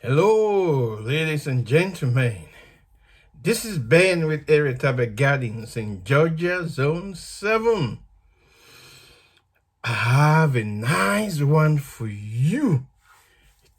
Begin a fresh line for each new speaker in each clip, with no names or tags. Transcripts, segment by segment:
Hello, ladies and gentlemen. This is Ben with Eretabe Gardens in Georgia, Zone 7. I have a nice one for you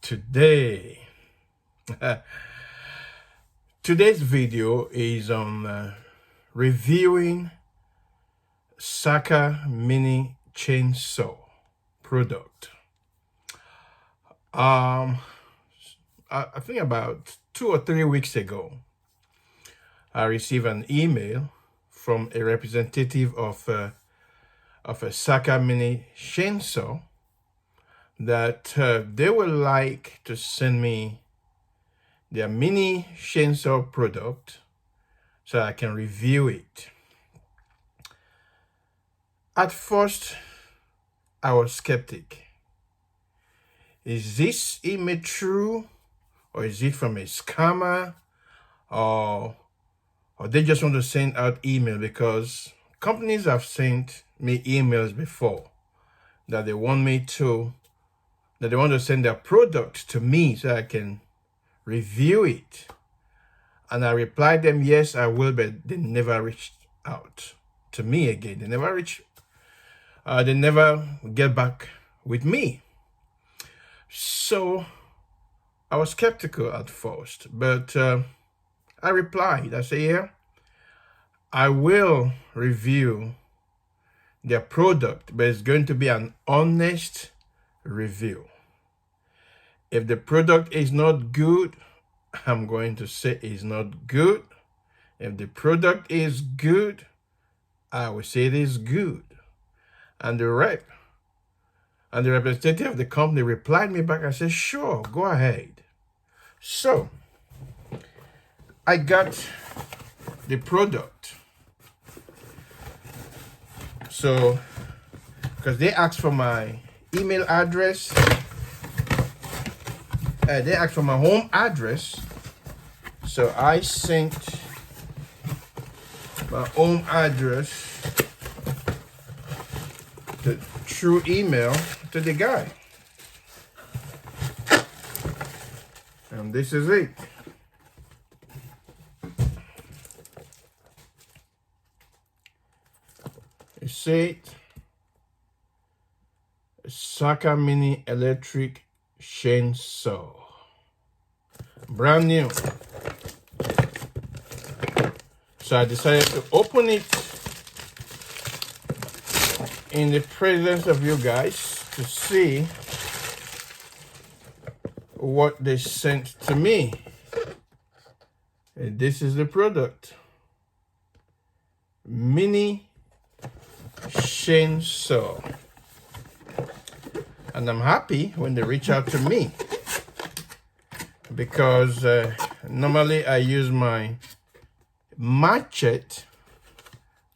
today. Today's video is on reviewing SAKER mini chainsaw product. I think about 2 or 3 weeks ago, I received an email from a representative of a SAKER mini chainsaw that they would like to send me their mini chainsaw product so I can review it. At first, I was skeptic. Is this email true? Or is it from a scammer? Or they just want to send out email? Because companies have sent me emails before that they want to send their product to me so I can review it. And I replied them, yes, I will, but they never reached out to me again. They never get back with me. So I was skeptical at first, but I replied. I said, yeah, I will review their product, but it's going to be an honest review. If the product is not good, I'm going to say it's not good. If the product is good, I will say it is good. And the representative of the company replied me back. I said, sure, go ahead. So I got the product. So, because they asked for my email address, they asked for my home address. So I sent my home address through email to the guy. And this is it. It said SAKER mini electric chainsaw, brand new. So I decided to open it in the presence of you guys to see what they sent to me. And this is the product. Mini chainsaw. And I'm happy when they reach out to me, because normally I use my machete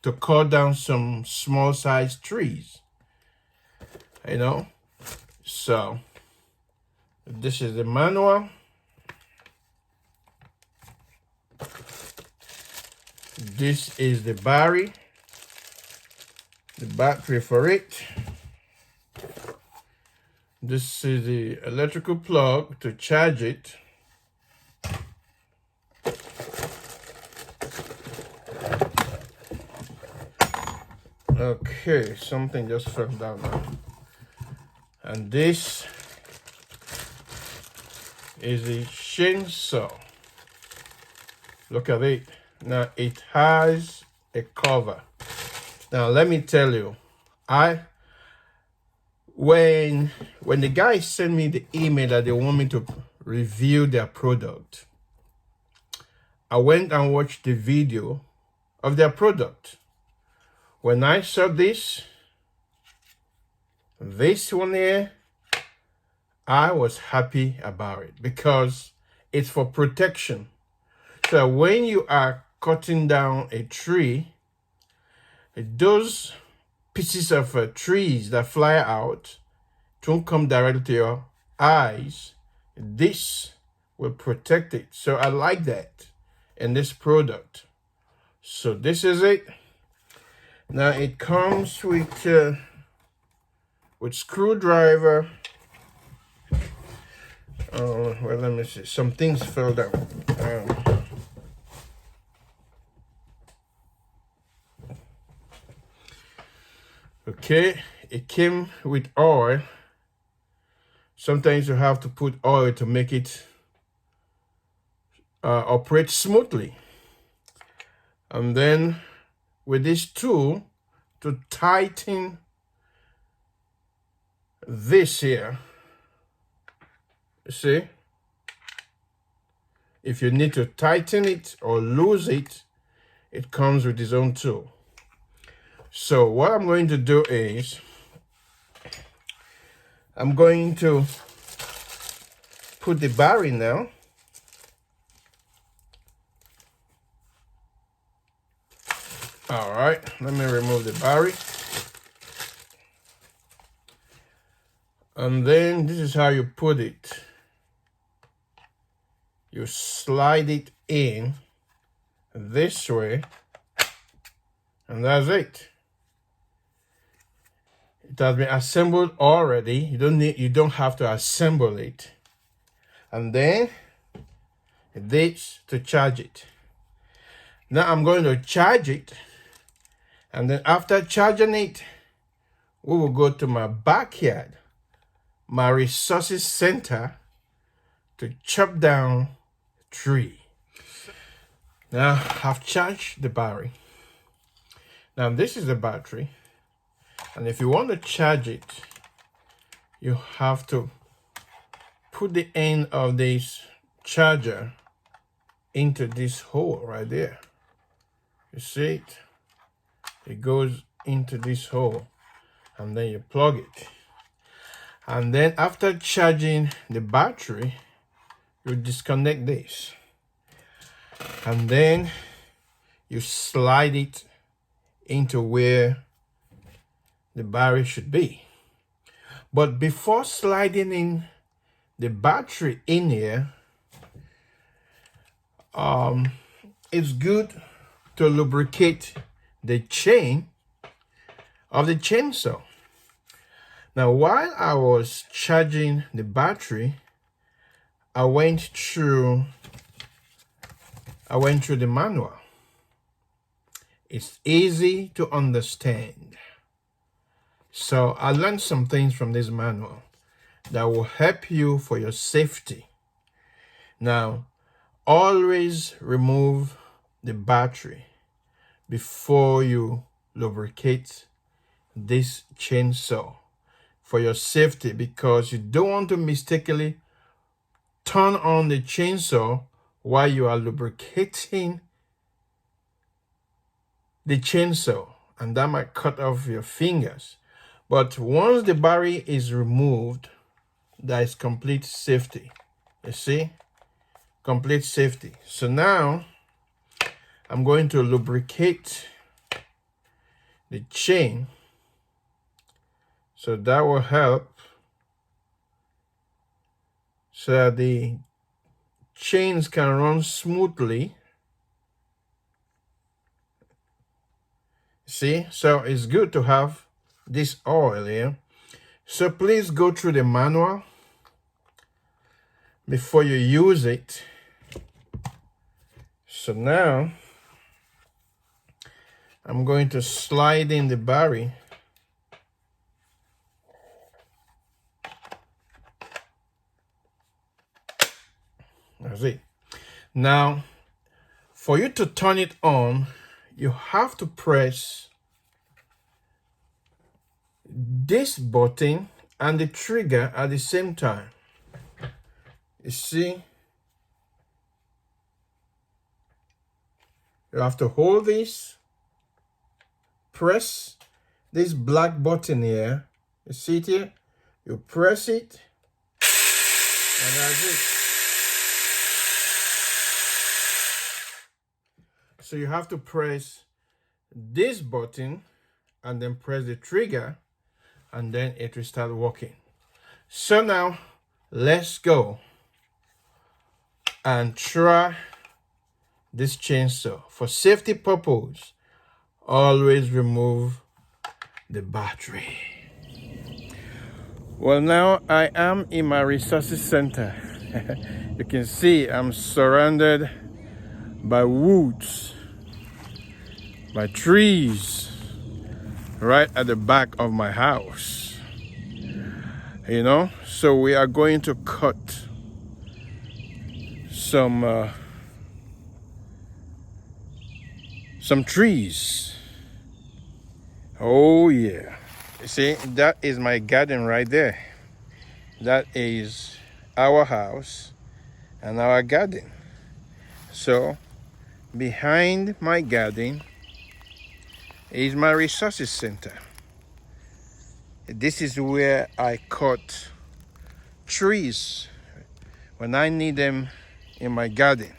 to cut down some small sized trees, So this is the manual. This is the battery for it. This is the electrical plug to charge it. Okay, something just fell down now. And this is the chainsaw. Look at it. Now it has a cover. Now let me tell you, when the guys sent me the email that they want me to review their product, I went and watched the video of their product. When I saw this one here, I was happy about it because it's for protection. So when you are cutting down a tree, those pieces of trees that fly out don't come directly to your eyes. This will protect it. So I like that in this product. So this is it. Now it comes with screwdriver Well, let me see. Some things fell down. Okay, it came with oil. Sometimes you have to put oil to make it operate smoothly. And then with this tool to tighten this here, you see, if you need to tighten it or lose it, it comes with its own tool. So what I'm going to do is I'm going to put the bar in now. All right, let me remove the barrel. And then this is how you put it. You slide it in this way, and that's it. It has been assembled already. You don't have to assemble it. And then this to charge it. Now I'm going to charge it. And then after charging it, we will go to my backyard, my resources center, to chop down a tree. Now I've charged the battery. Now this is the battery. And if you want to charge it, you have to put the end of this charger into this hole right there. You see it? It goes into this hole, and then you plug it. And then after charging the battery, you disconnect this. And then you slide it into where the battery should be. But before sliding in the battery in here, it's good to lubricate the chain of the chainsaw. Now, while I was charging the battery, I went through the manual. It's easy to understand. So I learned some things from this manual that will help you for your safety. Now, always remove the battery before you lubricate this chainsaw for your safety, because you don't want to mistakenly turn on the chainsaw while you are lubricating the chainsaw, and that might cut off your fingers. But once the battery is removed, there is complete safety. You see? Complete safety. So now I'm going to lubricate the chain, so that will help so that the chains can run smoothly. See? So it's good to have this oil here. So please go through the manual before you use it. So now I'm going to slide in the battery. That's it. Now, for you to turn it on, you have to press this button and the trigger at the same time. You see? You have to hold this, press this black button here. You see it here? You press it, and that's it. So you have to press this button and then press the trigger, and then it will start working. So now let's go and try this chainsaw. For safety purpose, always remove the battery. Well, now I am in my resources center. You can see I'm surrounded by woods, by trees, right at the back of my house. You know, so we are going to cut some trees. Oh yeah. You see, that is my garden right there. That is our house and our garden. So behind my garden is my resources center. This is where I cut trees when I need them in my garden.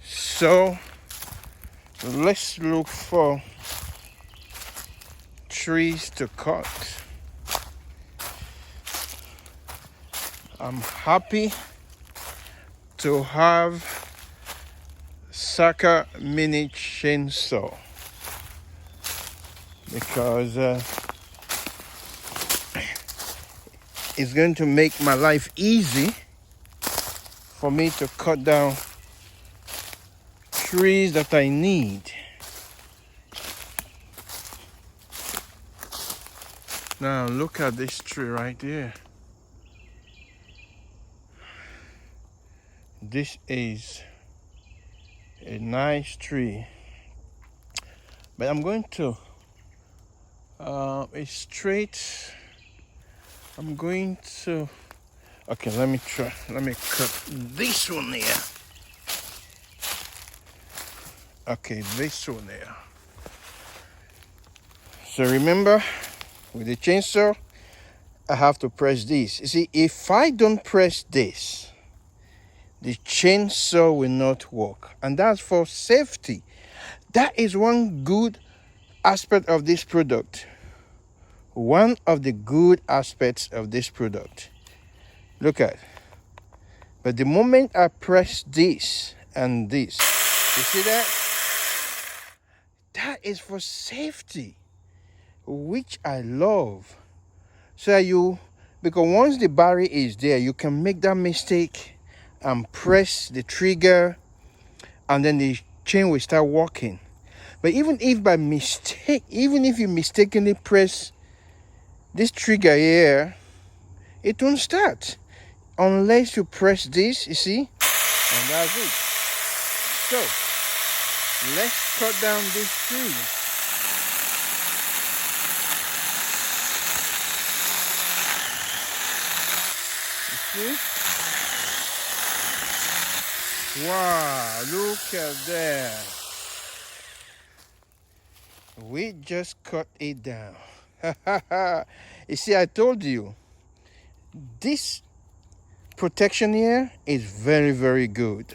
So let's look for trees to cut. I'm happy to have SAKER mini chainsaw because it's going to make my life easy for me to cut down trees that I need. Now look at this tree right there. This is a nice tree, but I'm going to it's straight. I'm going to, okay, let me cut this one here. Okay, this one there. So remember, with the chainsaw, I have to press this. You see, if I don't press this, the chainsaw will not work. And that's for safety. That is one good aspect of this product. One of the good aspects of this product. Look at. But the moment I press this and this, you see that? That is for safety, which I love. So because once the barrier is there, you can make that mistake and press the trigger and then the chain will start working. But even if by mistake, even if you mistakenly press this trigger here, it won't start unless you press this, you see, and that's it. So let's cut down this tree. You see? Wow, look at that. We just cut it down. You see, I told you, this protection here is very, very good.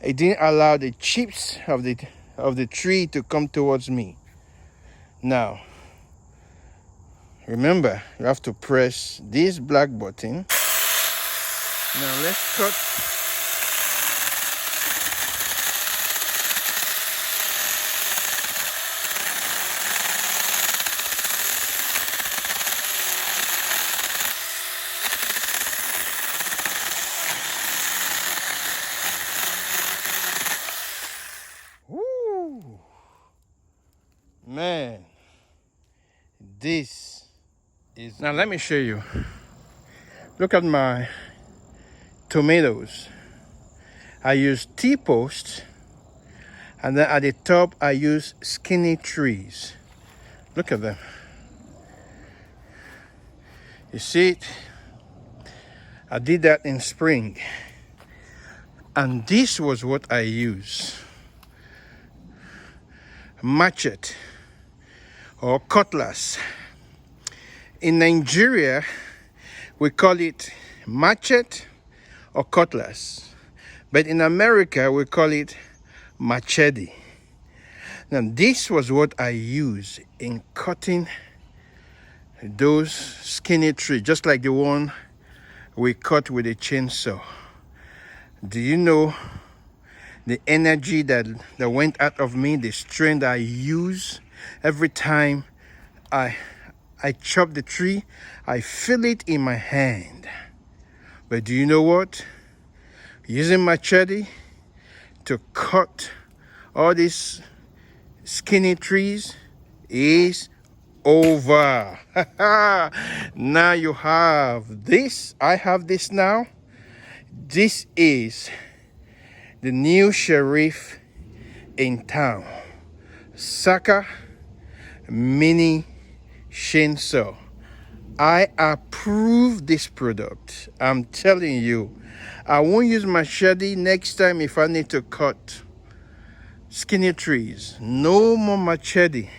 It didn't allow the chips of the tree to come towards me. Now, remember, you have to press this black button. Now let's cut. Woo! Man, this is... Now let me show you. Look at my tomatoes. I use T-posts, and then at the top I use skinny trees. Look at them. You see it? I did that in spring, and this was what I use. Machete or cutlass. In Nigeria, we call it machete or cutlass, but in America we call it machete. Now this was what I used in cutting those skinny trees, just like the one we cut with a chainsaw. Do you know the energy that went out of me, the strength I use every time I chop the tree? I feel it in my hand. But do you know what? Using machete to cut all these skinny trees is over. Now you have this. I have this now. This is the new sheriff in town. SAKER mini chainsaw. I approve this product. I'm telling you, I won't use machete next time if I need to cut skinny trees. No more machete.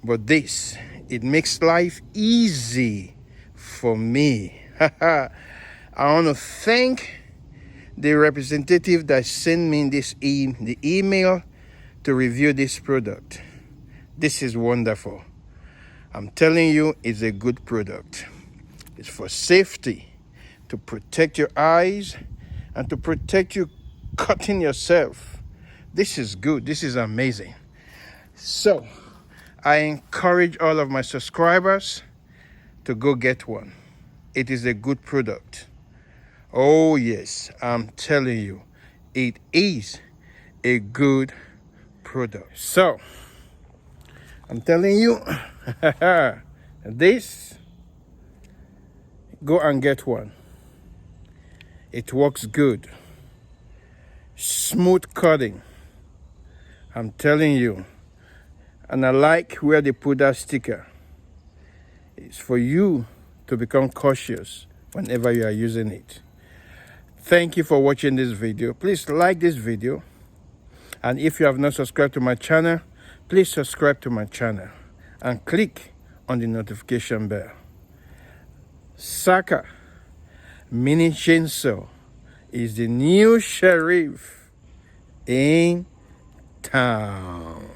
But this, it makes life easy for me. I want to thank the representative that sent me the email to review this product. This is wonderful. I'm telling you, it's a good product. It's for safety, to protect your eyes and to protect you cutting yourself. This is good. This is amazing. So I encourage all of my subscribers to go get one. It is a good product. Oh yes, I'm telling you, it is a good product. So I'm telling you, this, go and get one. It works good. Smooth cutting. I'm telling you. And I like where they put that sticker. It's for you to become cautious whenever you are using it. Thank you for watching this video. Please like this video. And if you have not subscribed to my channel, please subscribe to my channel and click on the notification bell. SAKER mini chainsaw is the new sheriff in town.